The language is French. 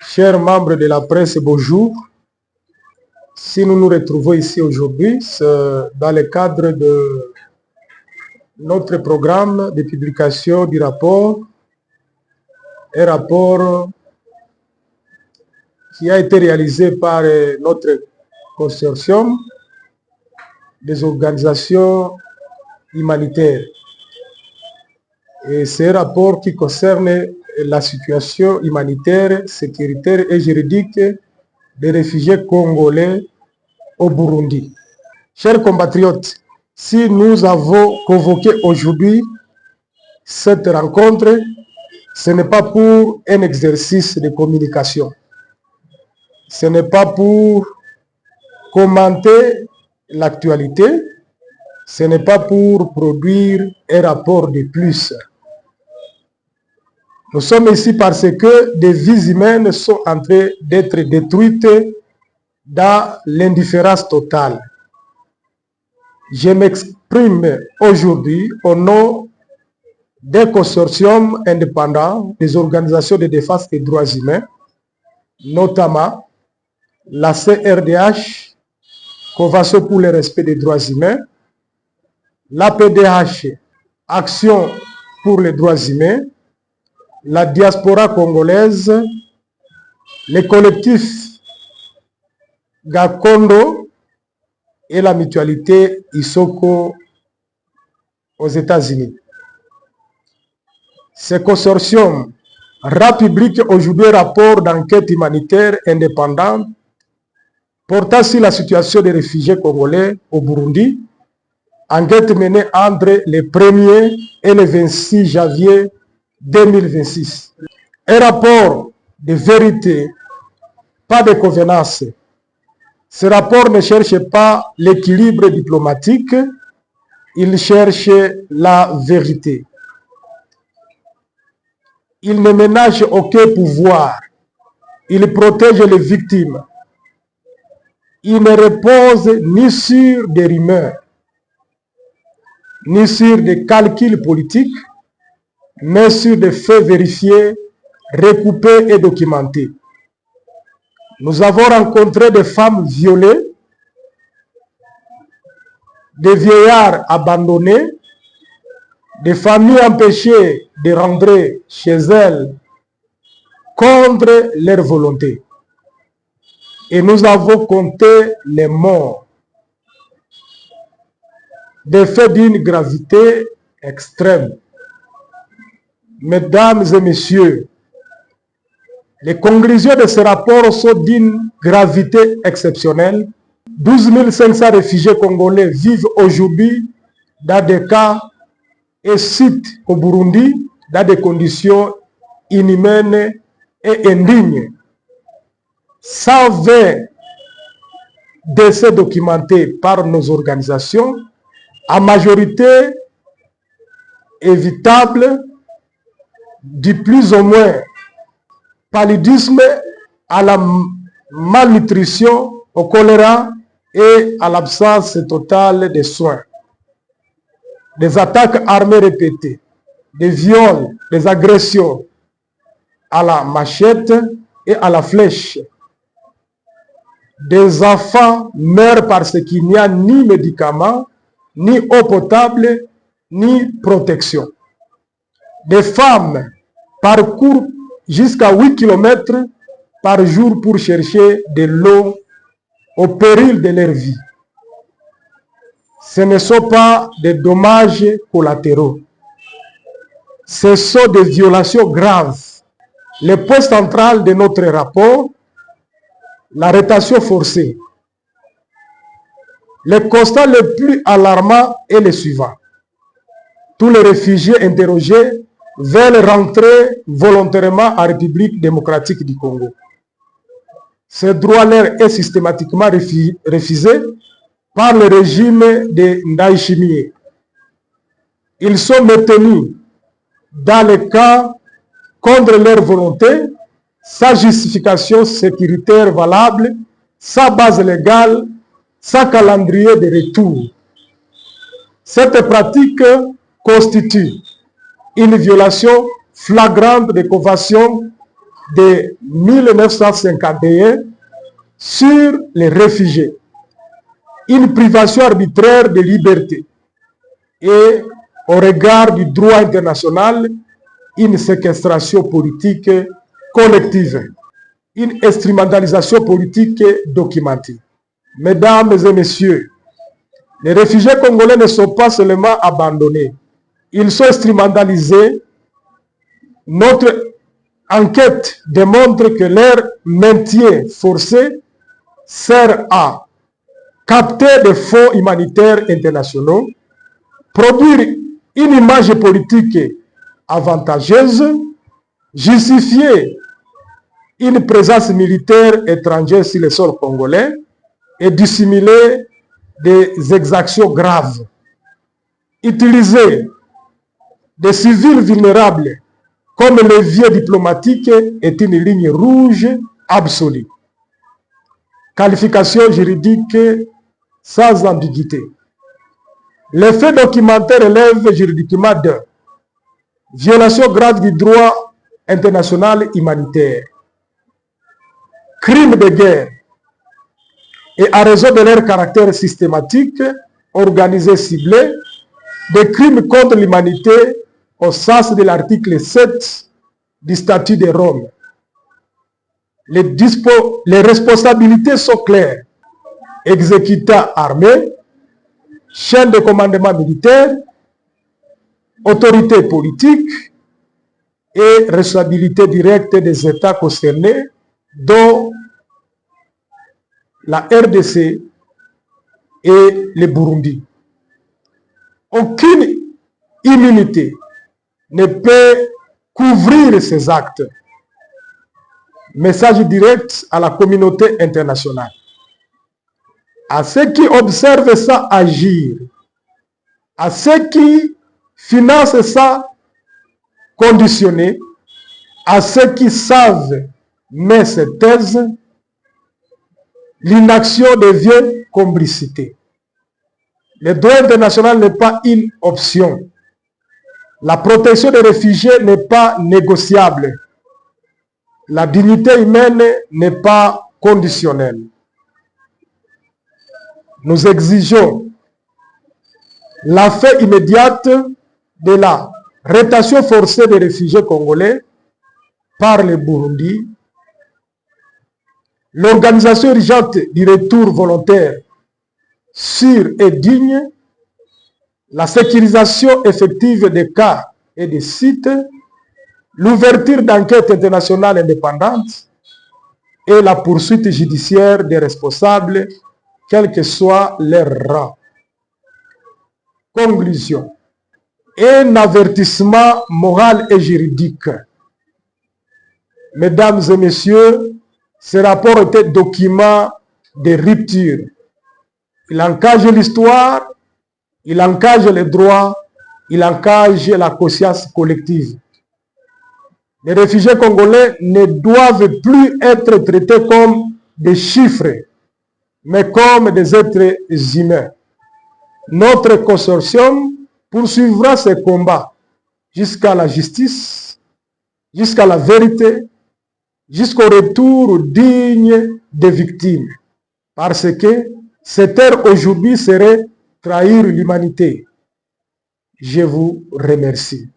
Chers membres de la presse, bonjour. Si nous nous retrouvons ici aujourd'hui, c'est dans le cadre de notre programme de publication du rapport, un rapport qui a été réalisé par notre consortium des organisations humanitaires. Et c'est un rapport qui concerne la situation humanitaire, sécuritaire et juridique des réfugiés congolais au Burundi. Chers compatriotes, si nous avons convoqué aujourd'hui cette rencontre, ce n'est pas pour un exercice de communication. Ce n'est pas pour commenter l'actualité. Ce n'est pas pour produire un rapport de plus. Nous sommes ici parce que des vies humaines sont en train d'être détruites dans l'indifférence totale. Je m'exprime aujourd'hui au nom d'un consortium indépendant des organisations de défense des droits humains, notamment la CRDH, Convention pour le respect des droits humains, l'APDH, Action pour les droits humains, la diaspora congolaise, les collectifs Gakondo et la mutualité Isoko aux États-Unis. Ce consortium rend public aujourd'hui un rapport d'enquête humanitaire indépendante portant sur la situation des réfugiés congolais au Burundi, enquête menée entre le 1er et le 26 janvier 2026. Un rapport de vérité, pas de convenance. Ce rapport ne cherche pas l'équilibre diplomatique, il cherche la vérité. Il ne ménage aucun pouvoir, il protège les victimes. Il ne repose ni sur des rumeurs, ni sur des calculs politiques, mais sur des faits vérifiés, recoupés et documentés. Nous avons rencontré des femmes violées, des vieillards abandonnés, des familles empêchées de rentrer chez elles contre leur volonté. Et nous avons compté les morts. Des faits d'une gravité extrême. Mesdames et messieurs, les conclusions de ce rapport sont d'une gravité exceptionnelle. 12 500 réfugiés congolais vivent aujourd'hui dans des cas et sites au Burundi dans des conditions inhumaines et indignes. 120 décès documentés par nos organisations, en majorité évitables, du plus ou moins paludisme à la malnutrition, au choléra et à l'absence totale de soins. Des attaques armées répétées, des viols, des agressions à la machette et à la flèche. Des enfants meurent parce qu'il n'y a ni médicaments, ni eau potable, ni protection. Des femmes parcourent jusqu'à 8 km par jour pour chercher de l'eau au péril de leur vie. Ce ne sont pas des dommages collatéraux. Ce sont des violations graves. Le point central de notre rapport, l'arrestation forcée. Le constat le plus alarmant est le suivant. Tous les réfugiés interrogés veulent rentrer volontairement en République démocratique du Congo. Ce droit leur est systématiquement refusé par le régime de Ndayishimiye. Ils sont maintenus dans les camps contre leur volonté, sans justification sécuritaire valable, sans base légale, sans calendrier de retour. Cette pratique constitue une violation flagrante des conventions de 1951 sur les réfugiés, une privation arbitraire de liberté et, au regard du droit international, une séquestration politique collective, une instrumentalisation politique documentée. Mesdames et messieurs, les réfugiés congolais ne sont pas seulement abandonnés, ils sont instrumentalisés. Notre enquête démontre que leur maintien forcé sert à capter des fonds humanitaires internationaux, produire une image politique avantageuse, justifier une présence militaire étrangère sur le sol congolais et dissimuler des exactions graves. Utiliser des civils vulnérables comme levier diplomatique est une ligne rouge absolue. Qualification juridique sans ambiguïté. Les faits documentaires relèvent juridiquement de violation grave du droit international humanitaire, crimes de guerre, et à raison de leur caractère systématique, organisé, ciblé, des crimes contre l'humanité au sens de l'article 7 du statut de Rome. Les responsabilités sont claires. Exécutant armé, chaîne de commandement militaire, autorité politique et responsabilité directe des États concernés, dont la RDC et le Burundi. Aucune immunité ne peut couvrir ces actes. Message direct à la communauté internationale. À ceux qui observent ça agir, à ceux qui financent ça conditionné, à ceux qui savent mais se taisent, l'inaction devient complicité. Le droit international n'est pas une option. La protection des réfugiés n'est pas négociable. La dignité humaine n'est pas conditionnelle. Nous exigeons la fin immédiate de la rétention forcée des réfugiés congolais par le Burundi, l'organisation urgente du retour volontaire sûr et digne, la sécurisation effective des cas et des sites, l'ouverture d'enquêtes internationales indépendantes et la poursuite judiciaire des responsables, quel que soit leur rang. Conclusion. Un avertissement moral et juridique. Mesdames et messieurs, ce rapport était document de rupture. Il engage l'histoire, il engage les droits, il engage la conscience collective. Les réfugiés congolais ne doivent plus être traités comme des chiffres, mais comme des êtres humains. Notre consortium poursuivra ses combats jusqu'à la justice, jusqu'à la vérité, jusqu'au retour digne des victimes. Parce que cette heure aujourd'hui serait trahir l'humanité. Je vous remercie.